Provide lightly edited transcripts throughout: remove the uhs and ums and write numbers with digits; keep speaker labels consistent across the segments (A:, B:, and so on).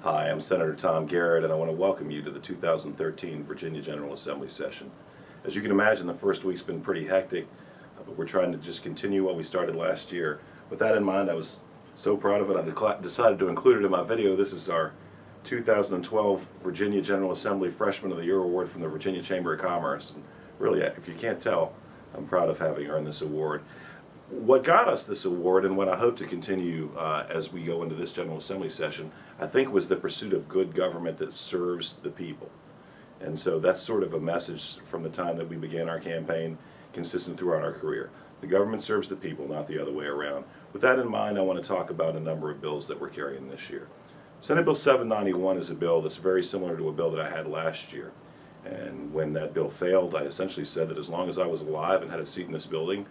A: Hi, I'm Senator Tom Garrett, and I want to welcome you to the 2013 Virginia General Assembly session. As you can imagine, the first week's been pretty hectic, but we're trying to just continue what we started last year. With that in mind, I was so proud of it, I decided to include it in my video. This is our 2012 Virginia General Assembly Freshman of the Year Award from the Virginia Chamber of Commerce. And really, if you can't tell, I'm proud of having earned this award. What got us this award, and what I hope to continue as we go into this General Assembly session, I think was the pursuit of good government that serves the people. And so that's sort of a message from the time that we began our campaign, consistent throughout our career. The government serves the people, not the other way around. With that in mind, I want to talk about a number of bills that we're carrying this year. Senate Bill 791 is a bill that's very similar to a bill that I had last year. And when that bill failed, I essentially said that as long as I was alive and had a seat in this building,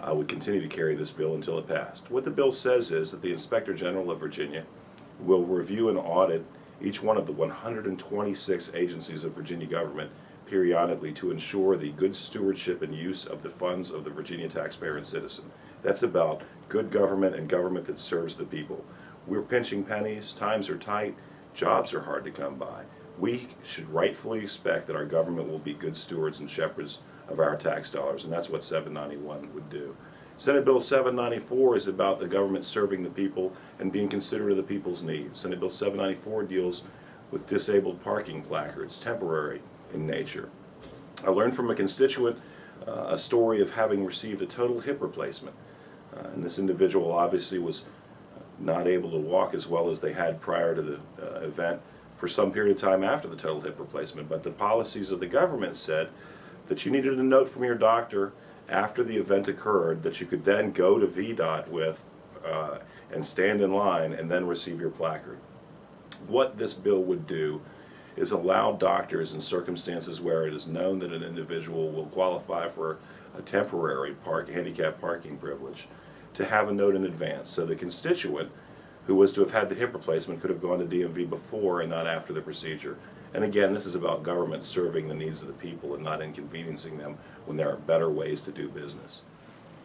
A: I would continue to carry this bill until it passed. What the bill says is that the Inspector General of Virginia will review and audit each one of the 126 agencies of Virginia government periodically to ensure the good stewardship and use of the funds of the Virginia taxpayer and citizen. That's about good government and government that serves the people. We're pinching pennies, times are tight, jobs are hard to come by. We should rightfully expect that our government will be good stewards and shepherds of our tax dollars, and that's what 791 would do. Senate Bill 794 is about the government serving the people and being considerate of the people's needs. Senate Bill 794 deals with disabled parking placards, temporary in nature. I learned from a constituent a story of having received a total hip replacement. And this individual obviously was not able to walk as well as they had prior to the event for some period of time after the total hip replacement. But the policies of the government said that you needed a note from your doctor after the event occurred that you could then go to VDOT with and stand in line and then receive your placard. What this bill would do is allow doctors in circumstances where it is known that an individual will qualify for a temporary handicap parking privilege to have a note in advance, so the constituent who was to have had the hip replacement could have gone to DMV before and not after the procedure. And again, this is about government serving the needs of the people and not inconveniencing them when there are better ways to do business.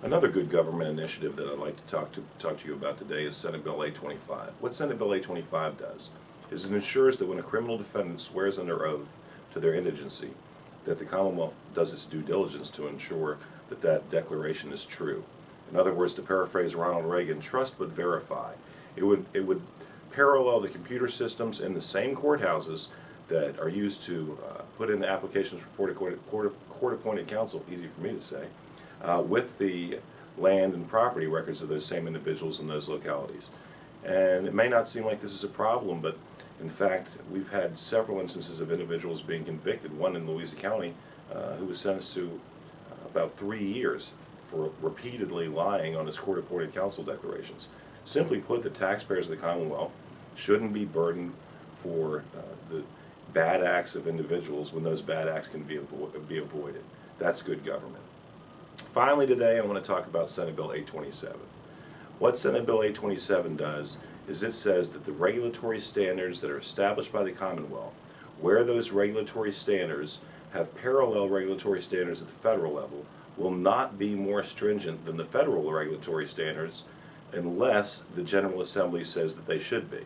A: Another good government initiative that I'd like to talk to you about today is Senate Bill 825. What Senate Bill 825 does is it ensures that when a criminal defendant swears under oath to their indigency, that the Commonwealth does its due diligence to ensure that that declaration is true. In other words, to paraphrase Ronald Reagan, trust but verify. It would parallel the computer systems in the same courthouses that are used to put in applications for court-appointed counsel, easy for me to say, with the land and property records of those same individuals in those localities. And it may not seem like this is a problem, but in fact, we've had several instances of individuals being convicted, one in Louisa County who was sentenced to about 3 years for repeatedly lying on his court-appointed counsel declarations. Simply put, the taxpayers of the Commonwealth shouldn't be burdened for the bad acts of individuals when those bad acts can be avoided. That's good government. Finally today, I want to talk about Senate Bill 827. What Senate Bill 827 does is it says that the regulatory standards that are established by the Commonwealth, where those regulatory standards have parallel regulatory standards at the federal level, will not be more stringent than the federal regulatory standards unless the General Assembly says that they should be.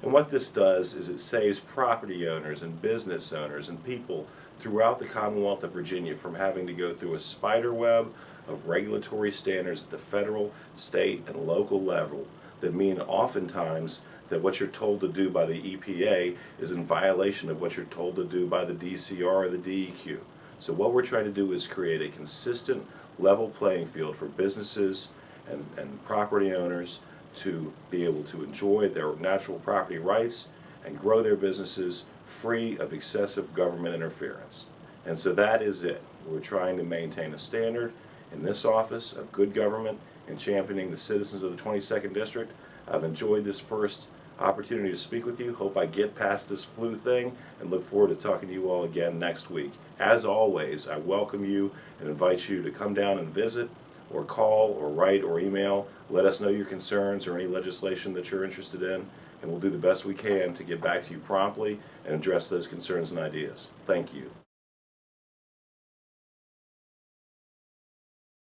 A: And what this does is it saves property owners and business owners and people throughout the Commonwealth of Virginia from having to go through a spider web of regulatory standards at the federal, state, and local level that mean oftentimes that what you're told to do by the EPA is in violation of what you're told to do by the DCR or the DEQ. So what we're trying to do is create a consistent level playing field for businesses and property owners to be able to enjoy their natural property rights and grow their businesses free of excessive government interference. And so that is it. We're trying to maintain a standard in this office of good government and championing the citizens of the 22nd District. I've enjoyed this first opportunity to speak with you. Hope I get past this flu thing and look forward to talking to you all again next week. As always, I welcome you and invite you to come down and visit, or call, or write, or email. Let us know your concerns or any legislation that you're interested in, and we'll do the best we can to get back to you promptly and address those concerns and ideas. Thank you.